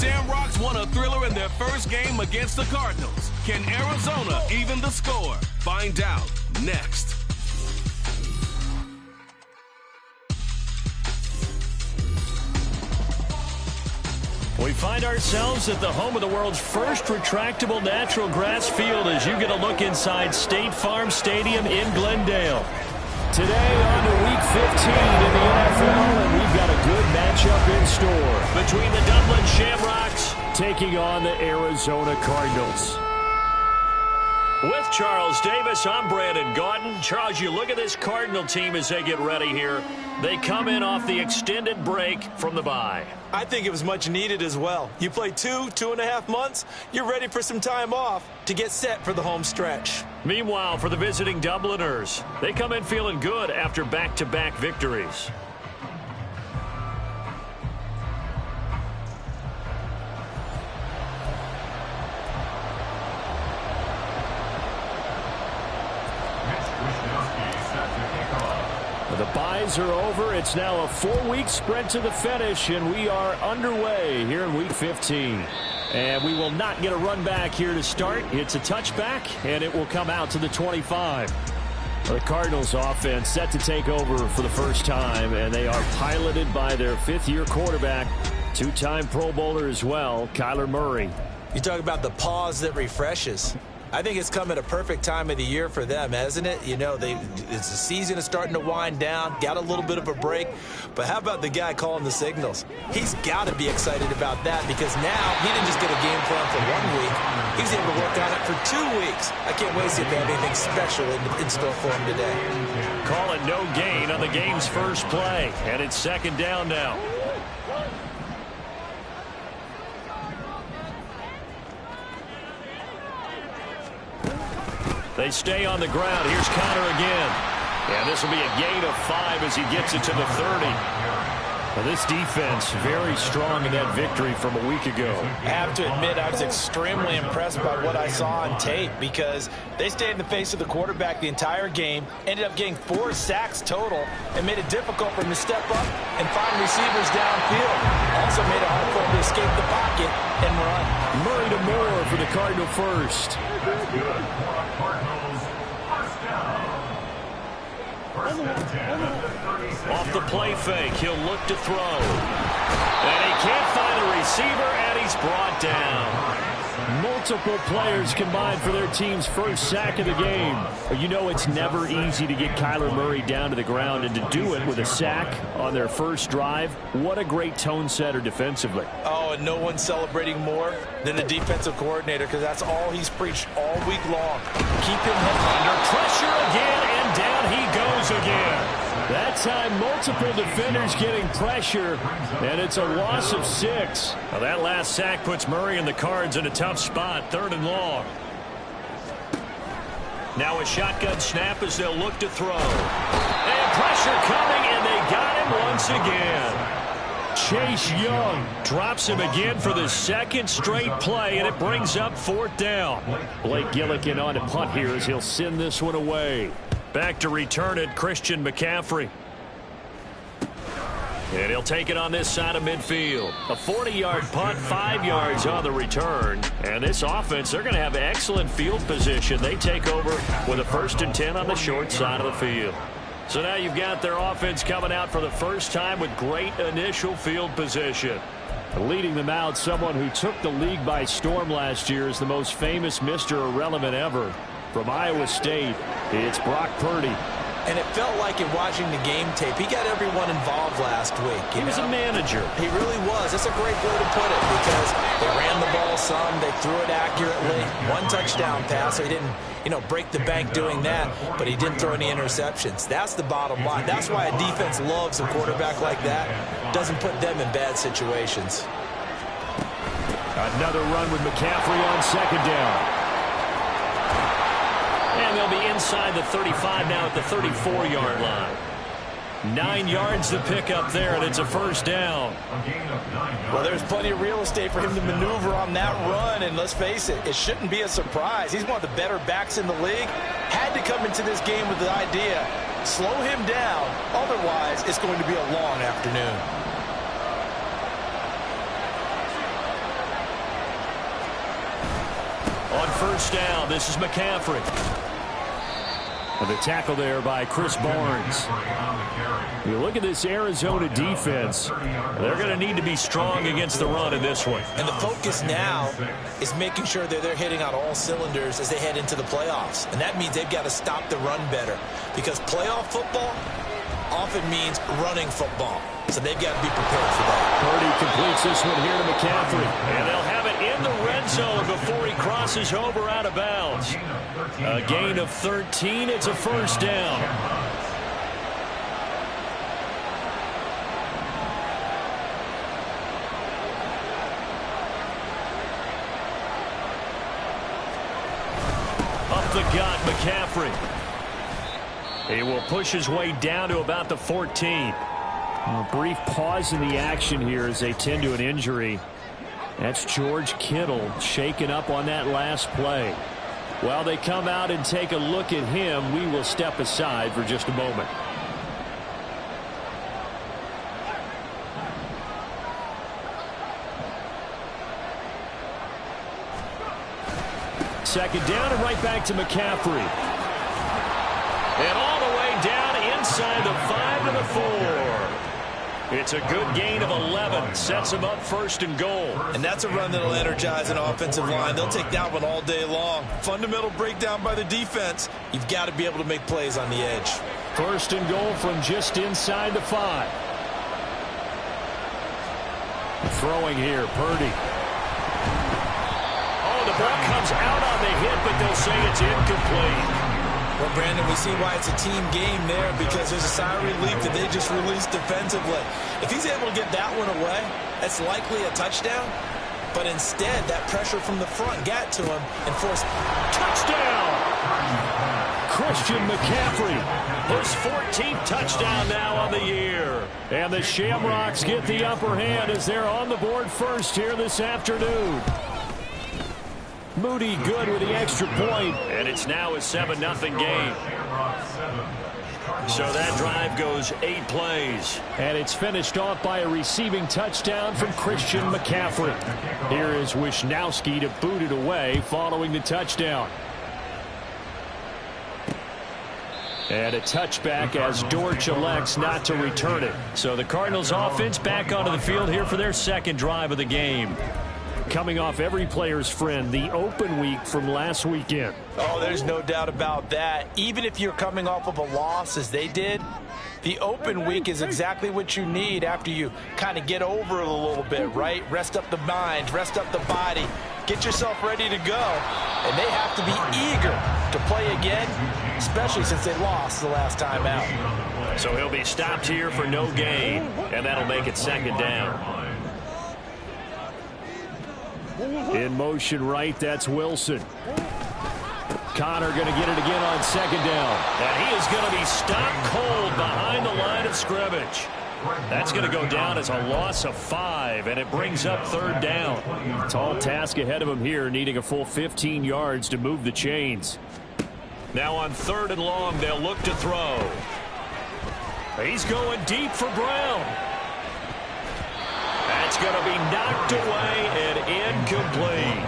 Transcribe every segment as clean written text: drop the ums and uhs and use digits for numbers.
Shamrocks won a thriller in their first game against the Cardinals. Can Arizona even the score? Find out next. We find ourselves at the home of the world's first retractable natural grass field as you get a look inside State Farm Stadium in Glendale. Today on to Week 15 in the NFL, and we've got a good matchup in store between the Dublin Shamrocks taking on the Arizona Cardinals. With Charles Davis, I'm Brandon Gaudin. Charles, you look at this Cardinal team as they get ready here. They come in off the extended break from the bye. I think it was much needed as well. You play 2.5 months, you're ready for some time off to get set for the home stretch. Meanwhile, for the visiting Dubliners, they come in feeling good after back-to-back victories. The byes are over. It's now a 4-week sprint to the finish, and we are underway here in Week 15. And we will not get a run back here to start. It's a touchback, and it will come out to the 25. The Cardinals offense set to take over for the first time, and they are piloted by their fifth-year quarterback, two-time Pro Bowler as well, Kyler Murray. You talk about the pause that refreshes. I think it's come at a perfect time of the year for them, hasn't it? You know, it's the season is starting to wind down, got a little bit of a break. But how about the guy calling the signals? He's got to be excited about that because now he didn't just get a game plan for 1 week. He's able to work on it for 2 weeks. I can't wait to see if they have anything special in store for him today. Calling no gain on the game's first play, and it's second down now. They stay on the ground. Here's Connor again. And this will be a gain of 5 as he gets it to the 30. Well, this defense very strong in that victory from a week ago. I have to admit I was extremely impressed by what I saw on tape because they stayed in the face of the quarterback the entire game, ended up getting 4 sacks total, and made it difficult for him to step up and find receivers downfield. Also made it hard for him to escape the pocket and run. Murray to Moore for the Cardinal first. Off the play fake, he'll look to throw. And he can't find a receiver, and he's brought down. Multiple players combined for their team's first sack of the game. You know it's never easy to get Kyler Murray down to the ground, and to do it with a sack on their first drive, what a great tone setter defensively. Oh, and no one's celebrating more than the defensive coordinator because that's all he's preached all week long. Keep him under pressure again, and down he goes again. That time, multiple defenders getting pressure, and it's a loss of 6. Now, that last sack puts Murray and the Cards in a tough spot, 3rd and long. Now a shotgun snap as they'll look to throw. And pressure coming, and they got him once again. Chase Young drops him again for the second straight play, and it brings up 4th down. Blake Gillikin on to punt here as he'll send this one away. Back to return it, Christian McCaffrey. And he'll take it on this side of midfield. A 40-yard punt, 5 yards on the return. And this offense, they're going to have excellent field position. They take over with a 1st and 10 on the short side of the field. So now you've got their offense coming out for the first time with great initial field position. Leading them out, someone who took the league by storm last year is the most famous Mr. Irrelevant ever. From Iowa State, it's Brock Purdy. And it felt like in watching the game tape, he got everyone involved last week. He was a manager. He really was. That's a great way to put it because they ran the ball some, they threw it accurately. 1 touchdown pass, so he didn't, break the bank doing that, but he didn't throw any interceptions. That's the bottom line. That's why a defense loves a quarterback like that. Doesn't put them in bad situations. Another run with McCaffrey on 2nd down. And they'll be inside the 35 now at the 34-yard line. 9 yards to pick up there, and it's a 1st down. Well, there's plenty of real estate for him to maneuver on that run, and let's face it, it shouldn't be a surprise. He's one of the better backs in the league. Had to come into this game with the idea, slow him down, otherwise it's going to be a long afternoon. On first down, this is McCaffrey. And the tackle there by Chris Barnes. You look at this Arizona defense, they're going to need to be strong against the run in this one. And the focus now is making sure that they're hitting on all cylinders as they head into the playoffs. And that means they've got to stop the run better, because playoff football often means running football. So they've got to be prepared for that. Purdy completes this one here to McCaffrey. And they'll have it in the red zone before he crosses over out of bounds. A gain of 13. It's a first down. Up the gut, McCaffrey. He will push his way down to about the 14. A brief pause in the action here as they tend to an injury. That's George Kittle shaken up on that last play. While they come out and take a look at him, we will step aside for just a moment. Second down and right back to McCaffrey. And all the way down inside the 5 to the 4. It's a good gain of 11. Sets him up first and goal. And that's a run that'll energize an offensive line. They'll take that one all day long. Fundamental breakdown by the defense. You've got to be able to make plays on the edge. First and goal from just inside the 5. Throwing here, Purdy. Oh, the ball comes out on the hit, but they'll say it's incomplete. Well, Brandon, we see why it's a team game there, because there's a sigh of relief that they just released defensively. If he's able to get that one away, that's likely a touchdown. But instead, that pressure from the front got to him and forced touchdown. Christian McCaffrey, his 14th touchdown now on the year. And the Shamrocks get the upper hand as they're on the board first here this afternoon. Moody good with the extra point, and it's now a 7-0 game. So that drive goes 8 plays. And it's finished off by a receiving touchdown from Christian McCaffrey. Here is Wisnowski to boot it away following the touchdown. And a touchback as Dortch elects not to return it. So the Cardinals offense back onto the field here for their second drive of the game. Coming off every player's friend, the open week from last weekend. Oh, there's no doubt about that. Even if you're coming off of a loss as they did, the open week is exactly what you need after you kind of get over it a little bit, right? Rest up the mind, rest up the body, get yourself ready to go. And they have to be eager to play again, especially since they lost the last time out. So he'll be stopped here for no gain, and that'll make it second down. In motion right, that's Wilson. Connor going to get it again on second down. And he is going to be stopped cold behind the line of scrimmage. That's going to go down as a loss of 5, and it brings up third down. Tall task ahead of him here, needing a full 15 yards to move the chains. Now on third and long, they'll look to throw. He's going deep for Brown. That's going to be knocked away and incomplete.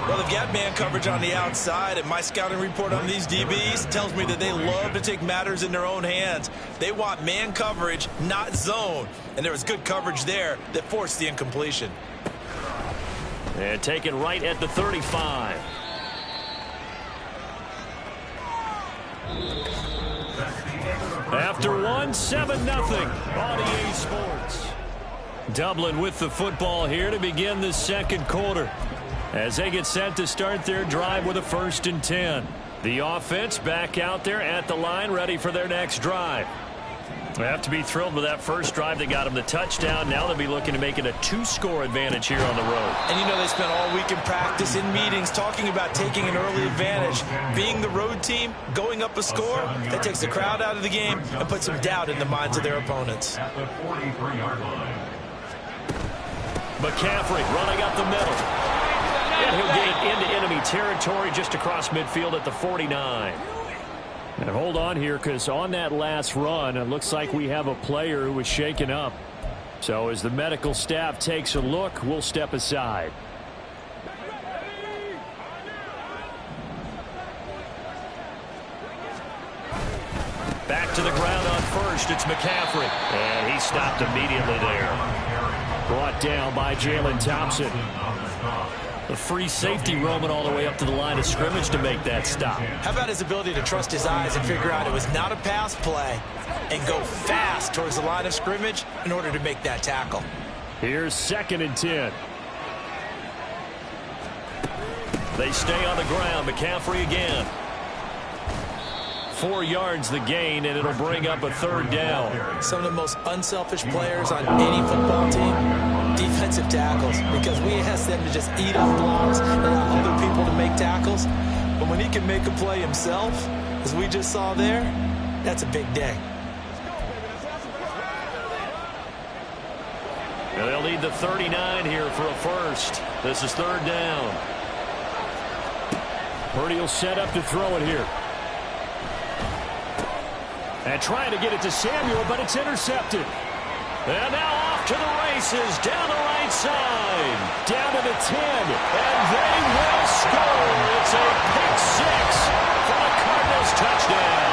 Well, they've got man coverage on the outside, and my scouting report on these DBs tells me that they love to take matters in their own hands. They want man coverage, not zone. And there was good coverage there that forced the incompletion. And taken right at the 35. After one, 7-0 on EA Sports. Dublin with the football here to begin the second quarter as they get set to start their drive with a 1st and 10. The offense back out there at the line, ready for their next drive. They have to be thrilled with that first drive that got them the touchdown. Now they'll be looking to make it a 2-score advantage here on the road. And you know, they spent all week in practice, in meetings, talking about taking an early advantage. Being the road team, going up a score, that takes the crowd out of the game and puts some doubt in the minds of their opponents. McCaffrey running up the middle. And he'll get it into enemy territory just across midfield at the 49. And hold on here, because on that last run, it looks like we have a player who was shaken up. So as the medical staff takes a look, we'll step aside. Back to the ground on first. It's McCaffrey. And he stopped immediately there. Brought down by Jalen Thompson. The free safety roaming all the way up to the line of scrimmage to make that stop. How about his ability to trust his eyes and figure out it was not a pass play and go fast towards the line of scrimmage in order to make that tackle. Here's 2nd and 10. They stay on the ground. McCaffrey again. 4 yards the gain, and it'll bring up a 3rd down. Some of the most unselfish players on any football team, defensive tackles, because we ask them to just eat up blocks and allow other people to make tackles. But when he can make a play himself, as we just saw there, that's a big day. And they'll need the 39 here for a first. This is 3rd down. Purdy will set up to throw it here. And trying to get it to Samuel, but it's intercepted. And now off to the races, down the right side. Down to the 10, and they will score. It's a pick 6 for the Cardinals touchdown.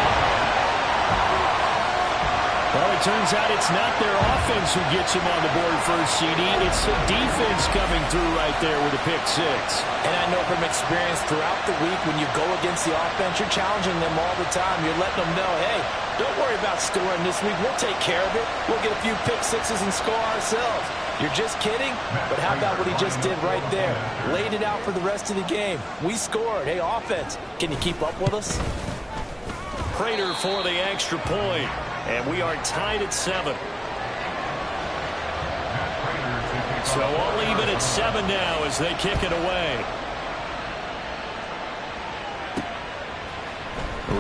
Well, it turns out it's not their offense who gets him on the board first, CD. It's the defense coming through right there with a pick 6. And I know from experience throughout the week when you go against the offense, you're challenging them all the time. You're letting them know, hey, don't worry about scoring this week. We'll take care of it. We'll get a few pick 6s and score ourselves. You're just kidding? But how about what he just did right there? Laid it out for the rest of the game. We scored. Hey, offense, can you keep up with us? Prater for the extra point. And we are tied at 7. So all even at 7 now as they kick it away.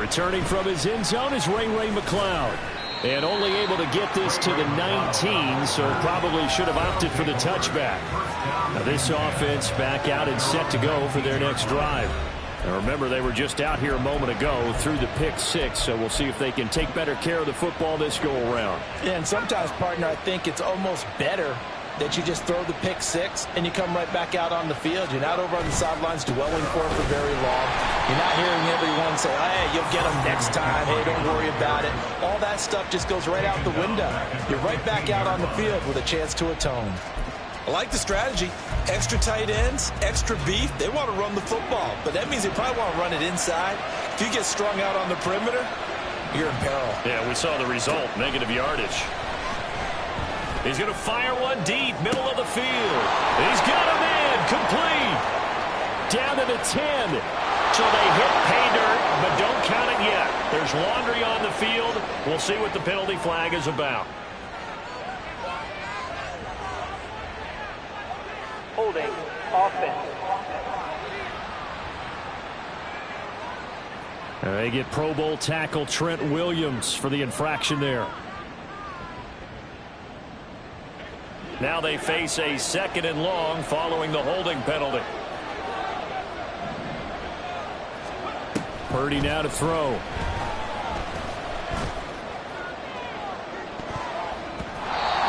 Returning from his end zone is Ray McCloud. And only able to get this to the 19, so probably should have opted for the touchback. Now this offense back out and set to go for their next drive. And remember, they were just out here a moment ago through the pick 6, so we'll see if they can take better care of the football this go-around. Yeah, and sometimes, partner, I think it's almost better that you just throw the pick 6 and you come right back out on the field. You're not over on the sidelines dwelling for it for very long. You're not hearing everyone say, hey, you'll get them next time. Hey, don't worry about it. All that stuff just goes right out the window. You're right back out on the field with a chance to atone. I like the strategy. Extra tight ends, extra beef. They want to run the football, but that means they probably want to run it inside. If you get strung out on the perimeter, you're in peril. Yeah, we saw the result, negative yardage. He's going to fire one deep, middle of the field. He's got a man, complete. Down to the 10. So they hit pay dirt, but don't count it yet. There's laundry on the field. We'll see what the penalty flag is about. Holding offense. They get Pro Bowl tackle Trent Williams for the infraction there. Now they face a 2nd and long following the holding penalty. Purdy now to throw.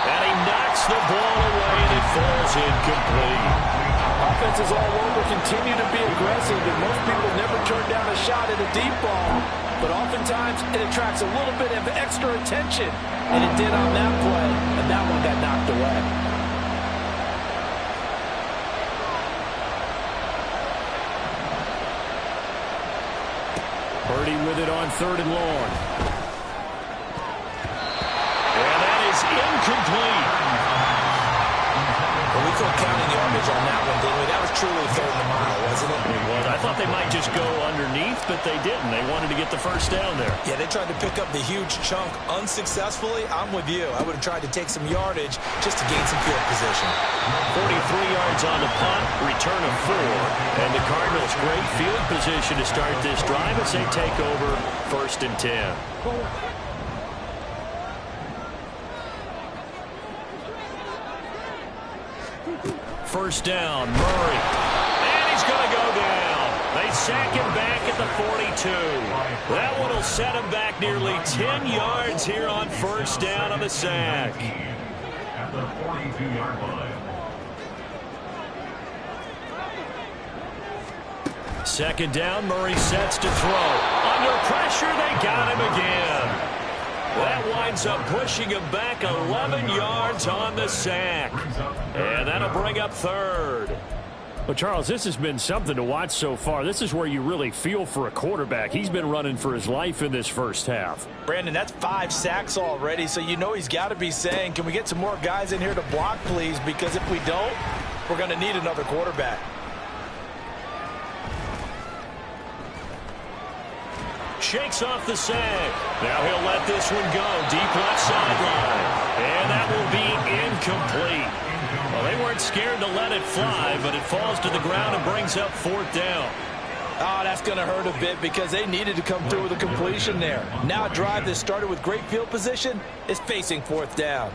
And he knocks the ball away and it falls incomplete. Offenses all over continue to be aggressive, and most people never turn down a shot at a deep ball. But oftentimes, it attracts a little bit of extra attention. And it did on that play, and that one got knocked away. Purdy with it on 3rd and long. And that is incomplete. Well, we couldn't count any yardage on that one, didn't we? That was truly 3rd and a mile, wasn't it? It was. I thought they might just go underneath, but they didn't. They wanted to get the first down there. Yeah, they tried to pick up the huge chunk unsuccessfully. I'm with you. I would have tried to take some yardage just to gain some field position. 43 yards on the punt, return of 4. And the Cardinals, great field position to start this drive as they take over 1st and 10. First down, Murray. And he's going to go down. They sack him back at the 42. That one will set him back nearly 10 yards here on 1st down on the sack. At the 42-yard line. 2nd down, Murray sets to throw. Under pressure, they got him again. That winds up pushing him back 11 yards on the sack. And that'll bring up third. Well, Charles, this has been something to watch so far. This is where you really feel for a quarterback. He's been running for his life in this first half. Brandon, that's 5 sacks already, so you know he's got to be saying, can we get some more guys in here to block, please? Because if we don't, we're going to need another quarterback. Shakes off the sack. Now he'll let this one go. Deep left sideline. And that will be incomplete. Well, they weren't scared to let it fly, but it falls to the ground and brings up 4th down. Oh, that's going to hurt a bit because they needed to come through with a completion there. Now a drive that started with great field position is facing 4th down.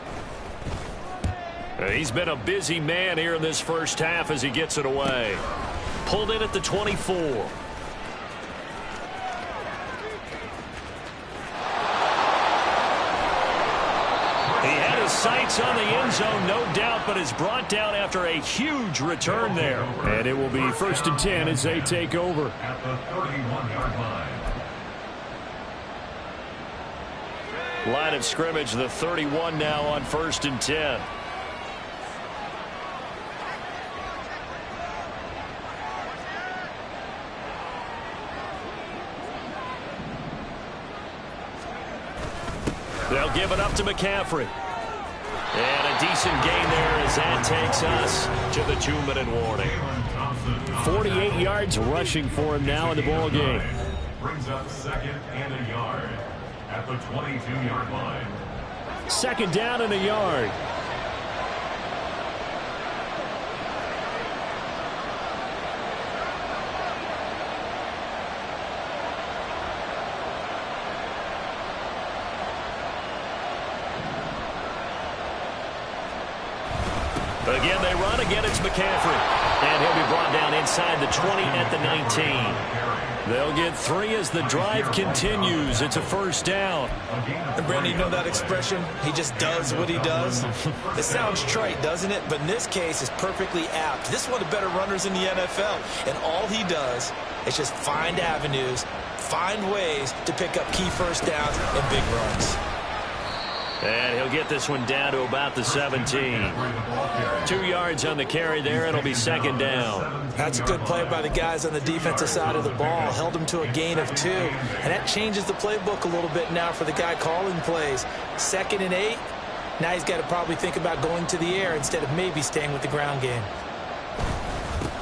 He's been a busy man here in this first half as he gets it away. Pulled in at the 24. Sights on the end zone, no doubt, but is brought down after a huge return there. And it will be 1st and 10 as they take over. At the 31-yard line. Line of scrimmage, the 31 now on 1st and 10. They'll give it up to McCaffrey. And a decent gain there as that takes us to the 2-minute warning. 48 yards rushing for him now in the ball game. Brings up 2nd and a yard at the 22-yard line. 2nd down and a yard. Again, they run. Again, it's McCaffrey. And he'll be brought down inside the 20 at the 19. They'll get 3 as the drive continues. It's a 1st down. And Brandon, you know that expression? He just does what he does. It sounds trite, doesn't it? But in this case, it's perfectly apt. This is one of the better runners in the NFL. And all he does is just find avenues, find ways to pick up key 1st downs and big runs. And he'll get this one down to about the 17. 2 yards on the carry there. It'll be 2nd down. That's a good play by the guys on the defensive side of the ball. Held him to a gain of 2. And that changes the playbook a little bit now for the guy calling plays. 2nd and 8. Now he's got to probably think about going to the air instead of maybe staying with the ground game.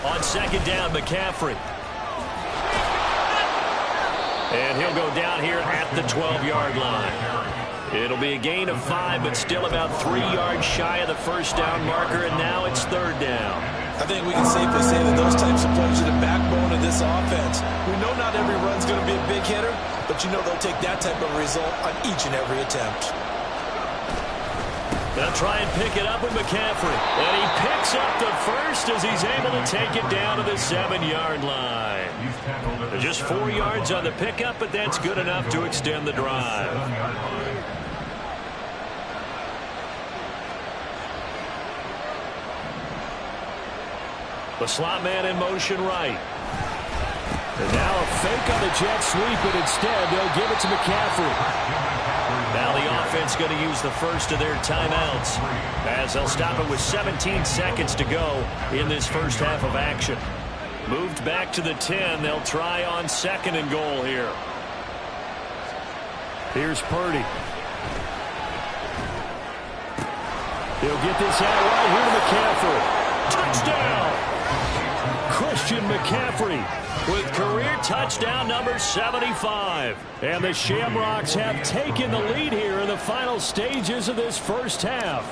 On 2nd down, McCaffrey. And he'll go down here at the 12-yard line. It'll be a gain of 5, but still about 3 yards shy of the 1st down marker, and now it's 3rd down. I think we can safely say that those types of plays are the backbone of this offense. We know not every run's going to be a big hitter, but you know they'll take that type of result on each and every attempt. They'll try and pick it up with McCaffrey. And he picks up the 1st as he's able to take it down to the 7-yard line. Just 4 yards on the pickup, but that's good enough to extend the drive. The slot man in motion right. And now a fake on the jet sweep, but instead they'll give it to McCaffrey. Now the offense going to use the 1st of their timeouts as they'll stop it with 17 seconds to go in this first half of action. Moved back to the 10. They'll try on 2nd and goal here. Here's Purdy. He'll get this out right here to McCaffrey. Touchdown! Christian McCaffrey with career touchdown number 75. And the Shamrocks have taken the lead here in the final stages of this first half.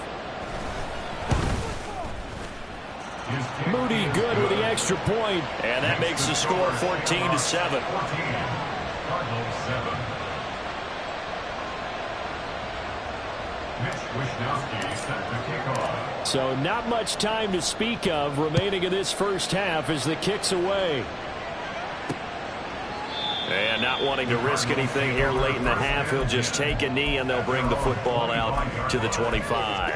Moody good with the extra point. And that makes the score 14-7. So not much time to speak of remaining in this first half as the kick's away. And not wanting to risk anything here late in the half, he'll just take a knee and they'll bring the football out to the 25.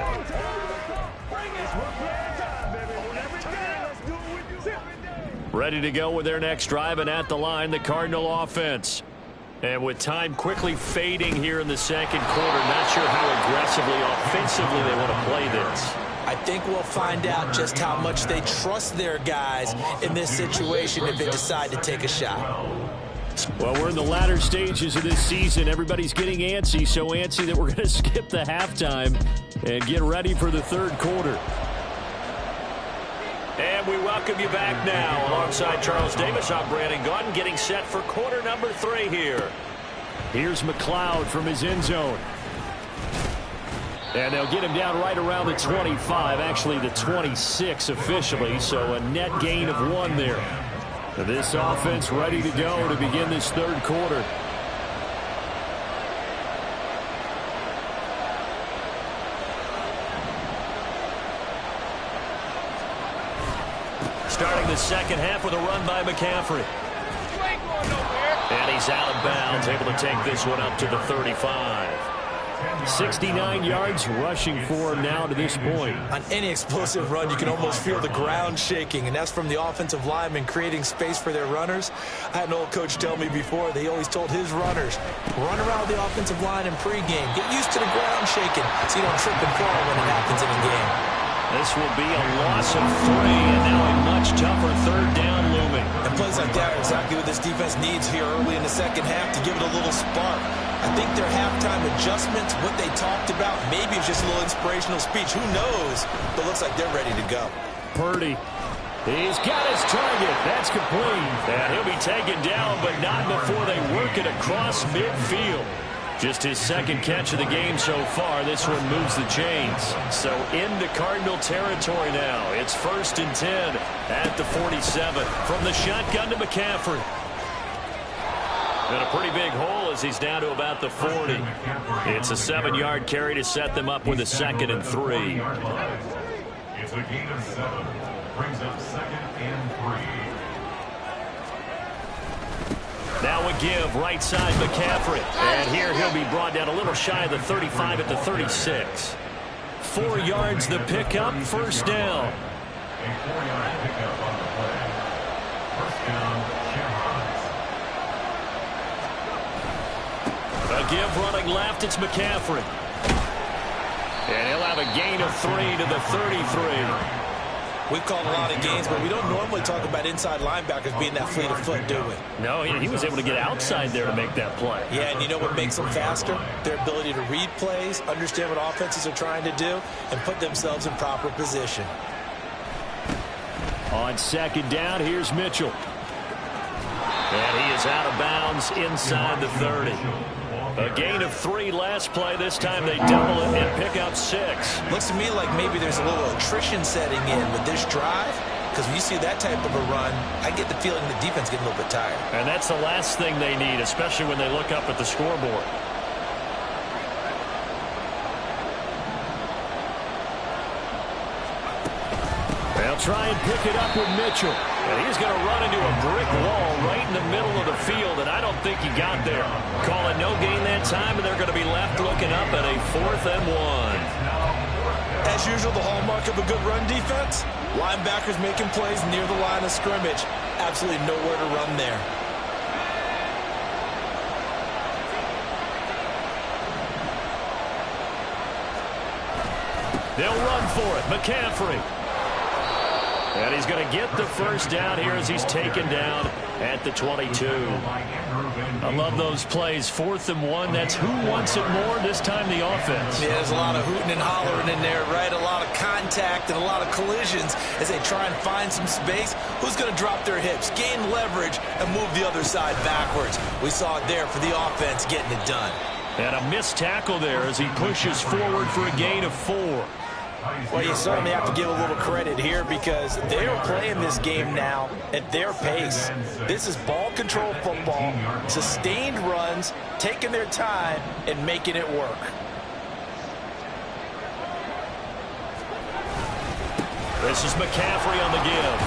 Ready to go with their next drive, and at the line, the Cardinal offense. And with time quickly fading here in the second quarter, not sure how aggressively, offensively they want to play this. I think we'll find out just how much they trust their guys in this situation if they decide to take a shot. Well, we're in the latter stages of this season. Everybody's getting antsy, so antsy that we're going to skip the halftime and get ready for the third quarter. And we welcome you back now. Alongside Charles Davis, I'm Brandon Gaudin, getting set for quarter number 3 here. Here's McLeod from his end zone. And they'll get him down right around the 25, actually the 26 officially, so a net gain of 1 there. This offense ready to go to begin this third quarter. Starting the second half with a run by McCaffrey. And he's out of bounds, able to take this one up to the 35. 69 yards rushing for him now to this point. On any explosive run, you can almost feel the ground shaking, and that's from the offensive linemen creating space for their runners. I had an old coach tell me before, they always told his runners, run around the offensive line in pregame. Get used to the ground shaking so you don't trip and fall when it happens in a game. This will be a loss of 3, and now a much tougher third down looming. And plays like that are exactly what this defense needs here early in the second half to give it a little spark. I think their halftime adjustments, what they talked about, maybe it's just a little inspirational speech. Who knows? But it looks like they're ready to go. Purdy. He's got his target. That's complete. And he'll be taken down, but not before they work it across midfield. Just his second catch of the game so far. This one moves the chains. So into Cardinal territory now. It's 1st and 10 at the 47. From the shotgun to McCaffrey. And a pretty big hole as he's down to about the 40. It's a 7-yard carry to set them up with a 2nd and 3. It's a gain of 7. Brings up 2nd and 3. Now a give, right side McCaffrey. And here he'll be brought down a little shy of the 35 at the 36. 4 yards the pickup, 1st down. A 4-yard pickup on the play. 1st down, Shepard. A give running left, it's McCaffrey. And he'll have a gain of 3 to the 33. We've called a lot of games, but we don't normally talk about inside linebackers being that fleet of foot, do we? No, he was able to get outside there to make that play. Yeah, and you know what makes them faster? Their ability to read plays, understand what offenses are trying to do, and put themselves in proper position. On 2nd down, here's Mitchell. And he is out of bounds inside the 30. A gain of 3 last play. This time they double it and pick up 6. Looks to me like maybe there's a little attrition setting in with this drive, because when you see that type of a run, I get the feeling the defense getting a little bit tired. And that's the last thing they need, especially when they look up at the scoreboard. They'll try and pick it up with Mitchell. And he's going to run into a brick wall right in the middle of the field, and I don't think he got there. Call it no gain that time, and they're going to be left looking up at a 4th and 1. As usual, the hallmark of a good run defense, linebackers making plays near the line of scrimmage. Absolutely nowhere to run there. They'll run for it. McCaffrey. And he's going to get the 1st down here as he's taken down at the 22. I love those plays. 4th and 1. That's who wants it more, this time the offense. Yeah, there's a lot of hooting and hollering in there, right? A lot of contact and a lot of collisions as they try and find some space. Who's going to drop their hips, gain leverage, and move the other side backwards? We saw it there for the offense getting it done. And a missed tackle there as he pushes forward for a gain of 4. Well, you certainly have to give a little credit here because they're playing this game now at their pace. This is ball control football, sustained runs, taking their time and making it work. This is McCaffrey on the give.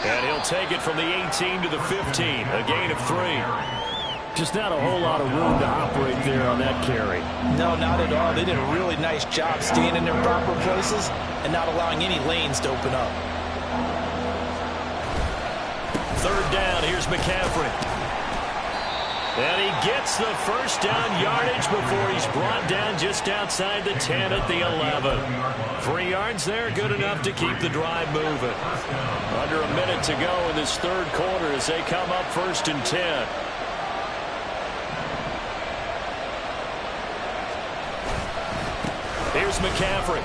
And he'll take it from the 18 to the 15, a gain of 3. Just not a whole lot of room to operate there on that carry. No, not at all. They did a really nice job staying in their proper places and not allowing any lanes to open up. 3rd down, here's McCaffrey. And he gets the first down yardage before he's brought down just outside the 10 at the 11. 3 yards there, good enough to keep the drive moving. Under a minute to go in this third quarter as they come up 1st and 10. Here's McCaffrey.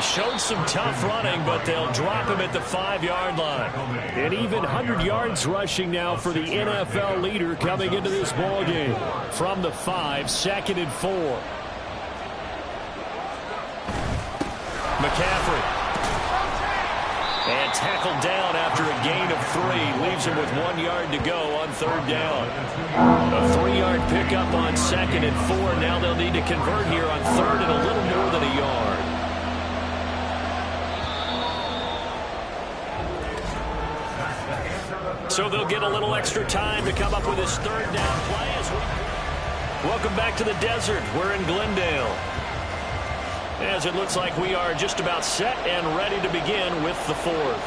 Showed some tough running, but they'll drop him at the 5-yard line. And even 100 yards rushing now for the NFL leader coming into this ball game. From the 5, 2nd and 4. McCaffrey. And tackled down after a gain of 3. Leaves him with 1 yard to go on 3rd down. A 3-yard pickup on 2nd and 4. Now they'll need to convert here on 3rd and a little more than a yard. So they'll get a little extra time to come up with this 3rd down play. Welcome back to the desert. We're in Glendale. As it looks like we are just about set and ready to begin with the 4th.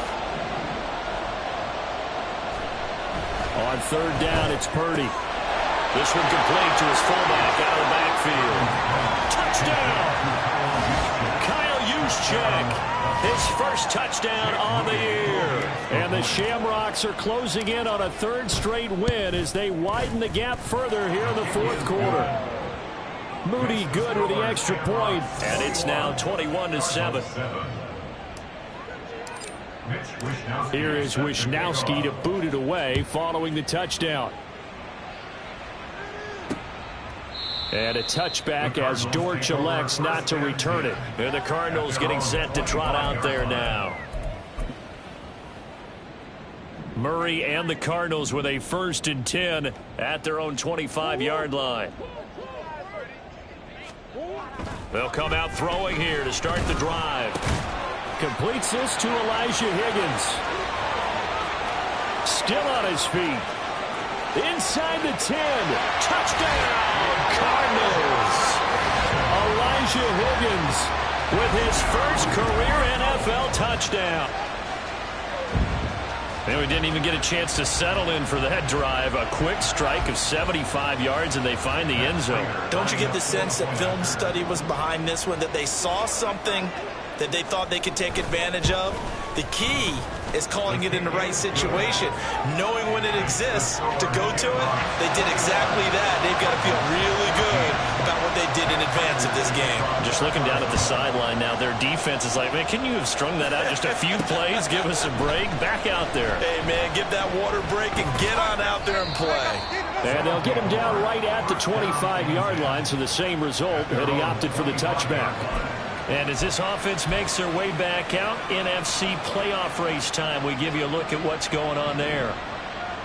On 3rd down, it's Purdy. This one complete to his fullback out of the backfield. Touchdown! Kyle Juszczyk. His first touchdown on the year. And the Shamrocks are closing in on a 3rd straight win as they widen the gap further here in the 4th quarter. Moody good with the extra point, and it's now 21-7. Here is Wisnowski to boot it away following the touchdown. And a touchback as Dortch elects not to return it. And the Cardinals getting set to trot out there now. Murray and the Cardinals with a 1st and 10 at their own 25-yard line. They'll come out throwing here to start the drive. Completes this to Elijah Higgins. Still on his feet. Inside the 10. Touchdown, Cardinals. Elijah Higgins with his first career NFL touchdown. And we didn't even get a chance to settle in for that drive. A quick strike of 75 yards, and they find the end zone. Don't you get the sense that film study was behind this one, that they saw something that they thought they could take advantage of? The key is calling it in the right situation, knowing when it exists to go to it. They did exactly that. They've got to feel really good about what they did in advance of this game. Just looking down at the sideline now, their defense is like, man, can you have strung that out just a few plays? Give us a break. Back out there. Hey, man, give that water break and get on out there and play. And they'll get him down right at the 25-yard line, so the same result, and he opted for the touchback. And as this offense makes their way back out, NFC playoff race time, we give you a look at what's going on there.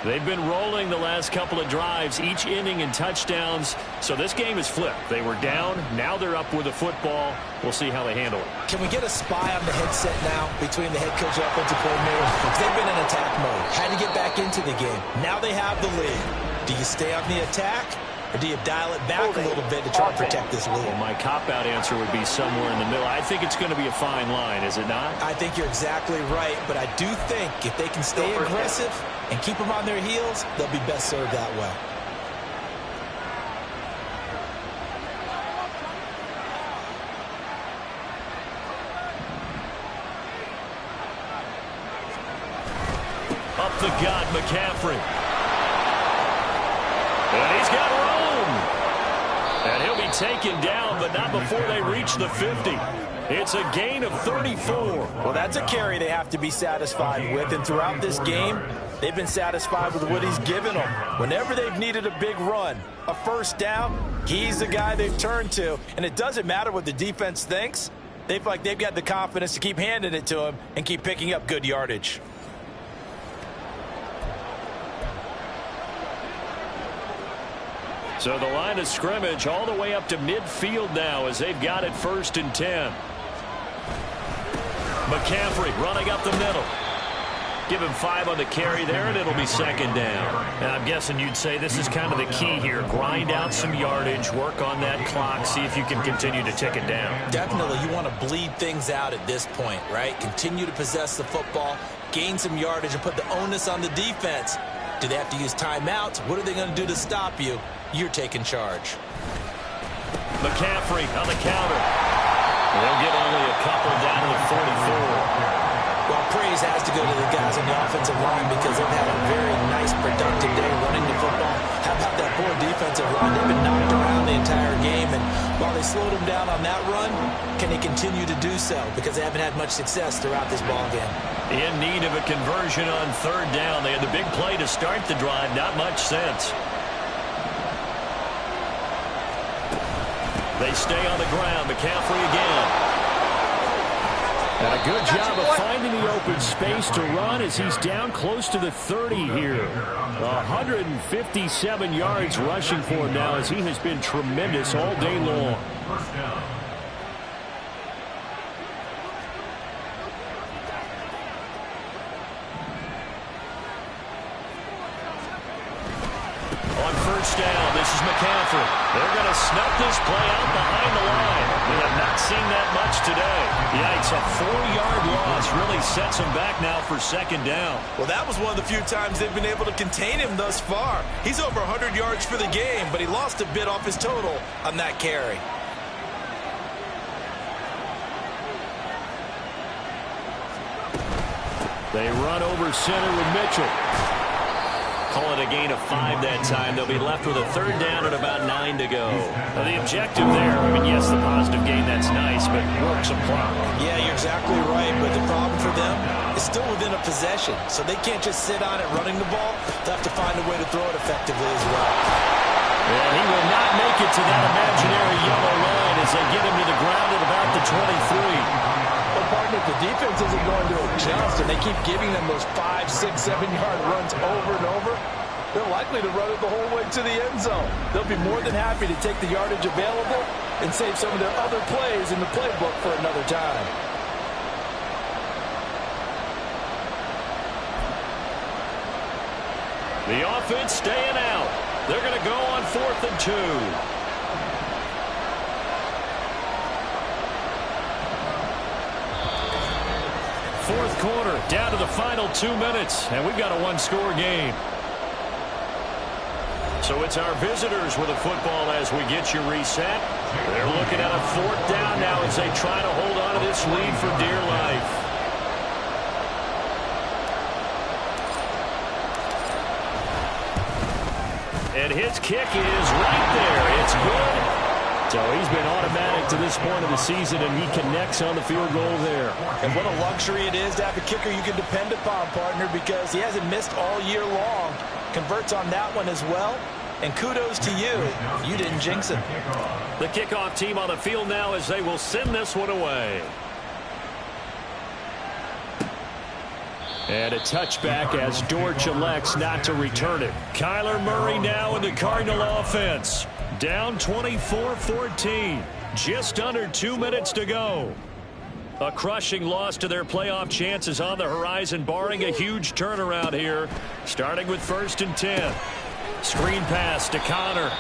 They've been rolling the last couple of drives, each inning in touchdowns. So this game is flipped. They were down. Now they're up with the football. We'll see how they handle it. Can we get a spy on the headset now between the head coach and offensive coordinator? Because they've been in attack mode. Had to get back into the game. Now they have the lead. Do you stay on the attack? Or do you dial it back a little bit to try to protect this lead? Well, my cop-out answer would be somewhere in the middle. I think it's going to be a fine line, is it not? I think you're exactly right, but I do think if they can stay aggressive and keep them on their heels, they'll be best served that way. Up the gut, McCaffrey. And he's got room. And he'll be taken down, but not before they reach the 50. It's a gain of 34. Well, that's a carry they have to be satisfied with. And throughout this game, they've been satisfied with what he's given them. Whenever they've needed a big run, a first down, he's the guy they've turned to. And it doesn't matter what the defense thinks. They feel like they've got the confidence to keep handing it to him and keep picking up good yardage. So the line of scrimmage all the way up to midfield now as they've got it 1st and 10. McCaffrey running up the middle. Give him 5 on the carry there, and it'll be 2nd down. And I'm guessing you'd say this is kind of the key here. Grind out some yardage, work on that clock, see if you can continue to tick it down. Definitely, you want to bleed things out at this point, right? Continue to possess the football, gain some yardage, and put the onus on the defense Do they have to use timeouts? What are they going to do to stop you? You're taking charge. McCaffrey on the counter. They'll get only a couple down to the 44. Well, praise has to go to the guys on the offensive line because they've had a very nice, productive day running the football. How about that poor defensive line? They've been knocked around the entire game, and while they slowed them down on that run, can they continue to do so? Because they haven't had much success throughout this ball game. In need of a conversion on third down. They had the big play to start the drive. Not much sense. They stay on the ground. McCaffrey again. And a good job of finding the open space to run as he's down close to the 30 here. 157 yards rushing for him now as he has been tremendous all day long. First down. On first down, this is McCaffrey. They're going to snuff this play out behind the line. We have not seen that much today. Yikes, a 4-yard loss really sets him back now for second down. Well, that was one of the few times they've been able to contain him thus far. He's over 100 yards for the game, but he lost a bit off his total on that carry. They run over center with Mitchell. Call it a gain of 5 that time. They'll be left with a third down and about 9 to go. Now the objective there, I mean, yes, the positive gain, that's nice, but works a clock. Yeah, you're exactly right, but the problem for them is still within a possession, so they can't just sit on it running the ball. They'll have to find a way to throw it effectively as well. And he will not make it to that imaginary yellow line as they get him to the ground at about the 23. Well, partner, if the defense isn't going to adjust and they keep giving them those 5, 6, 7-yard runs over and over, they're likely to run it the whole way to the end zone. They'll be more than happy to take the yardage available and save some of their other plays in the playbook for another time. The offense staying out. They're going to go on 4th and 2. Fourth quarter, down to the final 2 minutes, and we've got a one-score game. So it's our visitors with the football as we get you reset. They're looking at a 4th down now as they try to hold on to this lead for dear life. And his kick is right there. It's good. So he's been automatic to this point of the season, and he connects on the field goal there. And what a luxury it is to have a kicker you can depend upon, partner, because he hasn't missed all year long. Converts on that one as well. And kudos to you. You didn't jinx him. The kickoff team on the field now as they will send this one away. And a touchback as Dortch elects not to return it. Kyler Murray now in the Cardinal offense. Down 24-14. Just under 2 minutes to go. A crushing loss to their playoff chances on the horizon, barring a huge turnaround here. Starting with 1st and 10. Screen pass to Connor.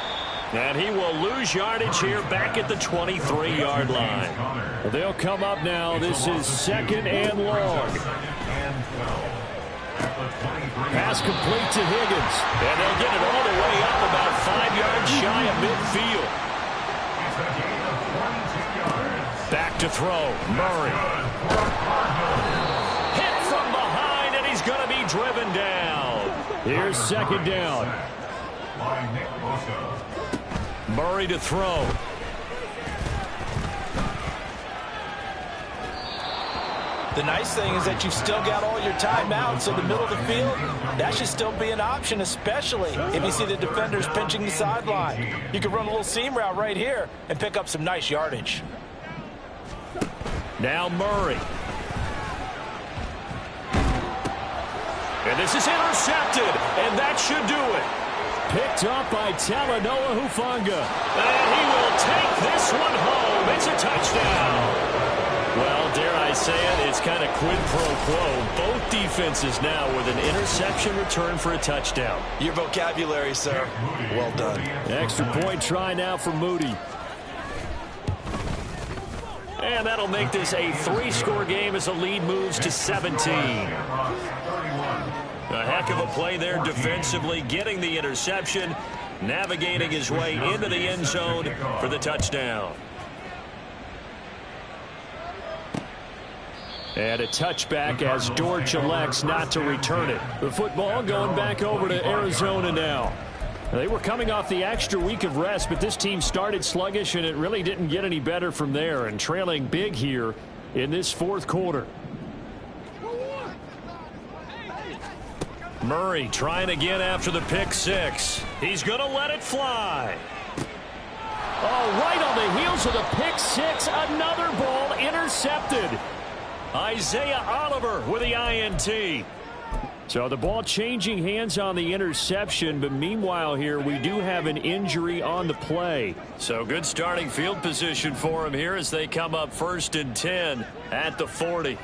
And he will lose yardage here back at the 23-yard line. They'll come up now. This is 2nd and long. Pass complete to Higgins. And they'll get it all the way up about 5 yards shy of midfield. Back to throw. Murray. Hit from behind, and he's going to be driven down. Here's 2nd down. Murray to throw. The nice thing is that you've still got all your timeouts, so the middle of the field, that should still be an option, especially if you see the defenders pinching the sideline. You can run a little seam route right here and pick up some nice yardage. Now Murray. And this is intercepted, and that should do it. Picked up by Talanoa Hufanga. And he will take this one home. It's a touchdown. Well, dare I say it, it's kind of quid pro quo. Both defenses now with an interception return for a touchdown. Your vocabulary, sir. Well done. Extra point try now for Moody. And that'll make this a 3-score game as the lead moves to 17. A heck of a play there defensively, getting the interception, navigating his way into the end zone for the touchdown. And a touchback as Dortch elects not to return it. The football going back over to Arizona now. They were coming off the extra week of rest, but this team started sluggish, and it really didn't get any better from there, and trailing big here in this fourth quarter. Murray trying again after the pick six. He's going to let it fly. Oh, right on the heels of the pick six, another ball intercepted. Isaiah Oliver with the INT. So the ball changing hands on the interception, but meanwhile here we do have an injury on the play. So good starting field position for him here as they come up 1st and 10 at the 40.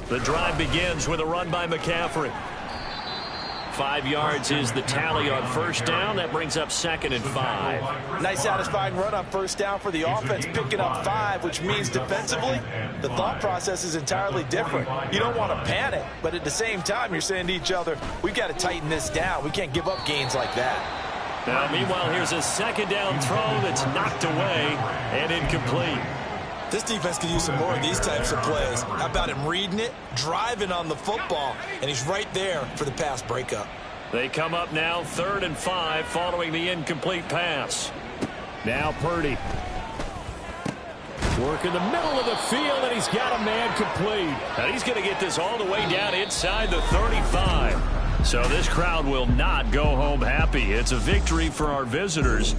The drive begins with a run by McCaffrey. 5 yards is the tally on first down. That brings up 2nd and 5. Nice satisfying run on first down for the offense, picking up 5, which means defensively, the thought process is entirely different. You don't want to panic, but at the same time, you're saying to each other, we've got to tighten this down. We can't give up gains like that. Now, meanwhile, here's a 2nd down throw that's knocked away and incomplete. This defense could use some more of these types of plays. How about him reading it, driving on the football, and he's right there for the pass breakup. They come up now 3rd and 5 following the incomplete pass. Now Purdy. Work in the middle of the field, and he's got a man complete. And he's going to get this all the way down inside the 35. So this crowd will not go home happy. It's a victory for our visitors.